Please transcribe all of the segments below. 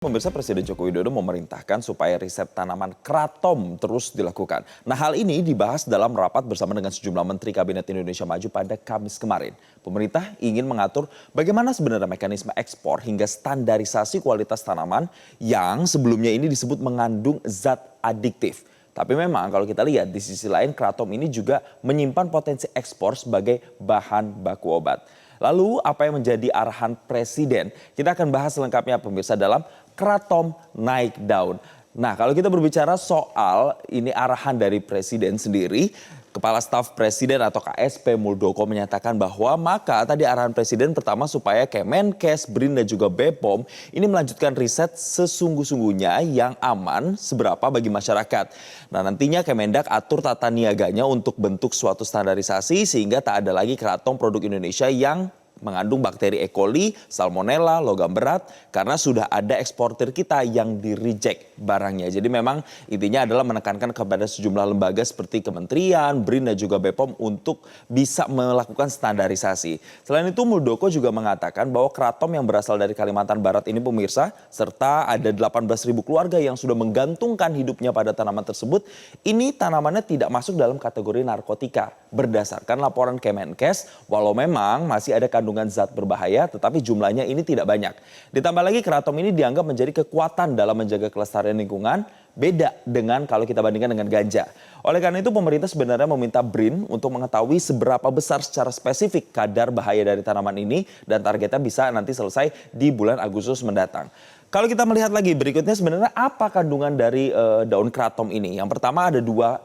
Pemirsa, Presiden Joko Widodo memerintahkan supaya riset tanaman kratom terus dilakukan. Nah, hal ini dibahas dalam rapat bersama dengan sejumlah Menteri Kabinet Indonesia Maju pada Kamis kemarin. Pemerintah ingin mengatur bagaimana sebenarnya mekanisme ekspor hingga standarisasi kualitas tanaman yang sebelumnya ini disebut mengandung zat adiktif. Tapi memang kalau kita lihat di sisi lain kratom ini juga menyimpan potensi ekspor sebagai bahan baku obat. Lalu apa yang menjadi arahan Presiden? Kita akan bahas selengkapnya pemirsa dalam Kratom Naik Daun. Nah, kalau kita berbicara soal ini arahan dari Presiden sendiri, Kepala Staf Presiden atau KSP Muldoko menyatakan bahwa maka tadi arahan Presiden pertama supaya Kemenkes, BRIN dan juga BPOM ini melanjutkan riset sesungguh-sungguhnya yang aman seberapa bagi masyarakat. Nah, nantinya Kemendak atur tata niaganya untuk bentuk suatu standarisasi sehingga tak ada lagi kratom produk Indonesia yang mengandung bakteri E. coli, salmonella, logam berat karena sudah ada eksportir kita yang di-reject barangnya. Jadi memang intinya adalah menekankan kepada sejumlah lembaga seperti Kementerian, BRIN dan juga BPOM untuk bisa melakukan standarisasi. Selain itu Muldoko juga mengatakan bahwa kratom yang berasal dari Kalimantan Barat ini pemirsa, serta ada 18.000 keluarga yang sudah menggantungkan hidupnya pada tanaman tersebut, ini tanamannya tidak masuk dalam kategori narkotika. Berdasarkan laporan Kemenkes, walau memang masih ada kandungan zat berbahaya, tetapi jumlahnya ini tidak banyak. Ditambah lagi kratom ini dianggap menjadi kekuatan dalam menjaga kelestarian lingkungan, beda dengan kalau kita bandingkan dengan ganja. Oleh karena itu pemerintah sebenarnya meminta BRIN untuk mengetahui seberapa besar secara spesifik kadar bahaya dari tanaman ini dan targetnya bisa nanti selesai di bulan Agustus mendatang. Kalau kita melihat lagi berikutnya sebenarnya apa kandungan dari daun kratom ini? Yang pertama ada dua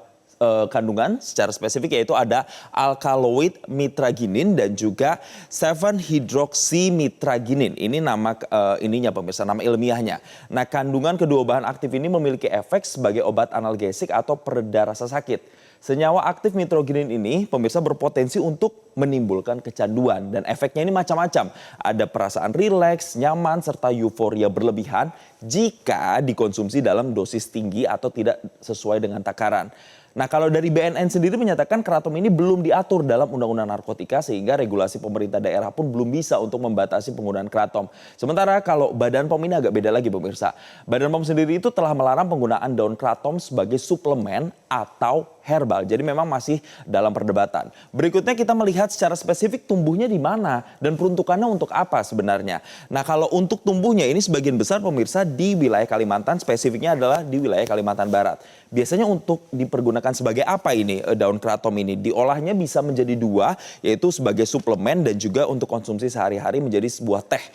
kandungan secara spesifik yaitu ada alkaloid mitraginin dan juga 7-hydroxymitraginin. Ini nama ininya pemirsa, nama ilmiahnya. Nah, kandungan kedua bahan aktif ini memiliki efek sebagai obat analgesik atau pereda rasa sakit. Senyawa aktif mitraginin ini pemirsa berpotensi untuk menimbulkan kecanduan dan efeknya ini macam-macam. Ada perasaan rileks, nyaman serta euforia berlebihan jika dikonsumsi dalam dosis tinggi atau tidak sesuai dengan takaran. Nah, kalau dari BNN sendiri menyatakan kratom ini belum diatur dalam Undang-Undang Narkotika sehingga regulasi pemerintah daerah pun belum bisa untuk membatasi penggunaan kratom. Sementara kalau Badan POM ini agak beda lagi pemirsa. Badan POM sendiri itu telah melarang penggunaan daun kratom sebagai suplemen atau herbal. Jadi memang masih dalam perdebatan. Berikutnya kita melihat secara spesifik tumbuhnya di mana dan peruntukannya untuk apa sebenarnya. Nah, kalau untuk tumbuhnya ini sebagian besar pemirsa di wilayah Kalimantan, spesifiknya adalah di wilayah Kalimantan Barat. Biasanya untuk dipergunakan sebagai apa ini daun kratom ini? Diolahnya bisa menjadi dua, yaitu sebagai suplemen dan juga untuk konsumsi sehari-hari menjadi sebuah teh.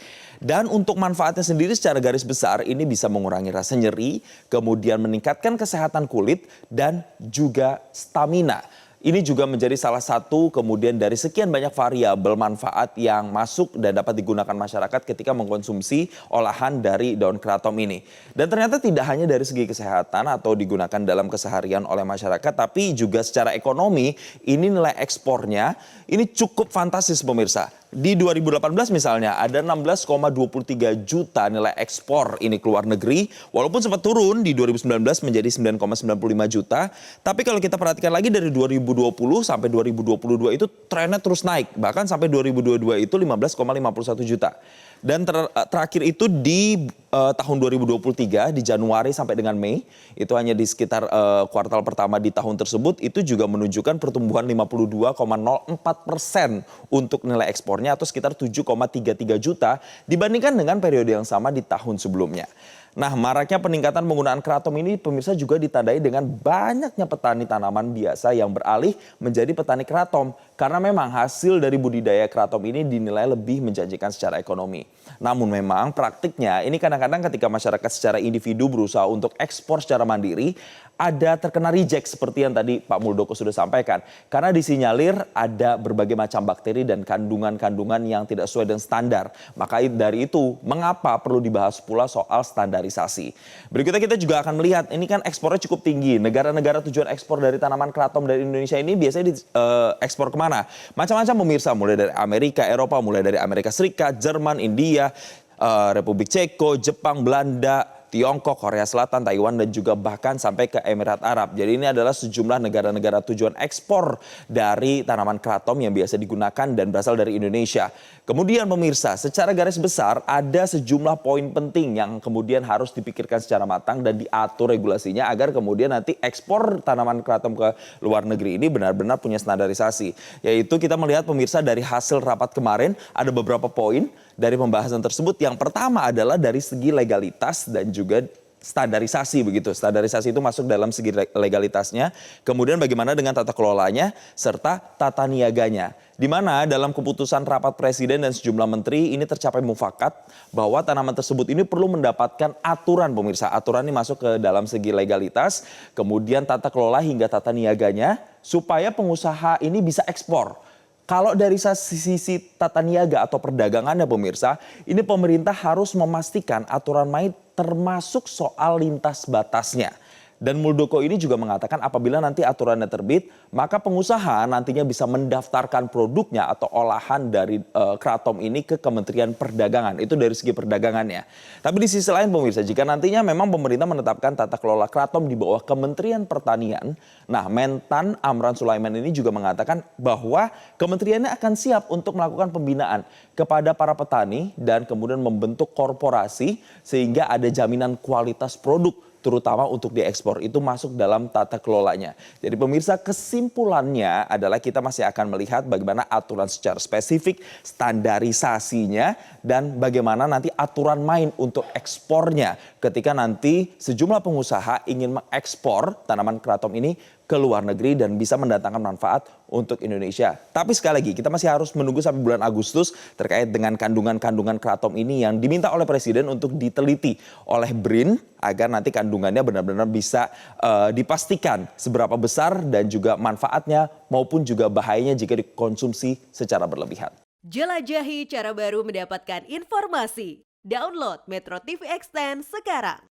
Dan untuk manfaatnya sendiri secara garis besar ini bisa mengurangi rasa nyeri, kemudian meningkatkan kesehatan kulit dan juga stamina. Ini juga menjadi salah satu kemudian dari sekian banyak variabel manfaat yang masuk dan dapat digunakan masyarakat ketika mengkonsumsi olahan dari daun kratom ini. Dan ternyata tidak hanya dari segi kesehatan atau digunakan dalam keseharian oleh masyarakat, tapi juga secara ekonomi ini nilai ekspornya ini cukup fantastis pemirsa. Di 2018 misalnya ada 16,23 juta nilai ekspor ini keluar negeri. Walaupun sempat turun di 2019 menjadi 9,95 juta. Tapi kalau kita perhatikan lagi dari 2020 sampai 2022 itu trennya terus naik. Bahkan sampai 2022 itu 15,51 juta. Dan terakhir itu di tahun 2023 di Januari sampai dengan Mei itu hanya di sekitar kuartal pertama di tahun tersebut itu juga menunjukkan pertumbuhan 52,04% untuk nilai ekspornya atau sekitar 7,33 juta dibandingkan dengan periode yang sama di tahun sebelumnya. Nah, maraknya peningkatan penggunaan kratom ini pemirsa juga ditandai dengan banyaknya petani tanaman biasa yang beralih menjadi petani kratom. Karena memang hasil dari budidaya kratom ini dinilai lebih menjanjikan secara ekonomi. Namun memang praktiknya ini kadang-kadang ketika masyarakat secara individu berusaha untuk ekspor secara mandiri, ada terkena reject seperti yang tadi Pak Muldoko sudah sampaikan. Karena disinyalir ada berbagai macam bakteri dan kandungan-kandungan yang tidak sesuai dengan standar. Maka dari itu mengapa perlu dibahas pula soal standarisasi. Berikutnya kita juga akan melihat ini kan ekspornya cukup tinggi. Negara-negara tujuan ekspor dari tanaman kratom dari Indonesia ini biasanya diekspor kemana? Macam-macam pemirsa, mulai dari Amerika, Eropa, mulai dari Amerika Serikat, Jerman, India, Republik Ceko, Jepang, Belanda, Tiongkok, Korea Selatan, Taiwan, dan juga bahkan sampai ke Emirat Arab. Jadi ini adalah sejumlah negara-negara tujuan ekspor dari tanaman kratom yang biasa digunakan dan berasal dari Indonesia. Kemudian pemirsa, secara garis besar ada sejumlah poin penting yang kemudian harus dipikirkan secara matang dan diatur regulasinya agar kemudian nanti ekspor tanaman kratom ke luar negeri ini benar-benar punya standarisasi. Yaitu kita melihat pemirsa dari hasil rapat kemarin ada beberapa poin dari pembahasan tersebut. Yang pertama adalah dari segi legalitas dan juga standarisasi begitu. Standarisasi itu masuk dalam segi legalitasnya. Kemudian bagaimana dengan tata kelolanya serta tata niaganya. Di mana dalam keputusan rapat presiden dan sejumlah menteri ini tercapai mufakat bahwa tanaman tersebut ini perlu mendapatkan aturan pemirsa. Aturan ini masuk ke dalam segi legalitas, kemudian tata kelola hingga tata niaganya supaya pengusaha ini bisa ekspor. Kalau dari sisi tata niaga atau perdagangannya pemirsa, ini pemerintah harus memastikan aturan main termasuk soal lintas batasnya. Dan Muldoko ini juga mengatakan apabila nanti aturannya terbit, maka pengusaha nantinya bisa mendaftarkan produknya atau olahan dari kratom ini ke Kementerian Perdagangan. Itu dari segi perdagangannya. Tapi di sisi lain pemirsa, jika nantinya memang pemerintah menetapkan tata kelola kratom di bawah Kementerian Pertanian, nah Mentan Amran Sulaiman ini juga mengatakan bahwa kementeriannya akan siap untuk melakukan pembinaan kepada para petani dan kemudian membentuk korporasi sehingga ada jaminan kualitas produk terutama untuk diekspor itu masuk dalam tata kelolanya. Jadi pemirsa, kesimpulannya adalah kita masih akan melihat bagaimana aturan secara spesifik, standarisasinya, dan bagaimana nanti aturan main untuk ekspornya ketika nanti sejumlah pengusaha ingin mengekspor tanaman kratom ini ke luar negeri dan bisa mendatangkan manfaat untuk Indonesia. Tapi sekali lagi kita masih harus menunggu sampai bulan Agustus terkait dengan kandungan-kandungan kratom ini yang diminta oleh Presiden untuk diteliti oleh BRIN agar nanti kandungannya benar-benar bisa dipastikan seberapa besar dan juga manfaatnya maupun juga bahayanya jika dikonsumsi secara berlebihan. Jelajahi cara baru mendapatkan informasi. Download Metro TV Extend sekarang.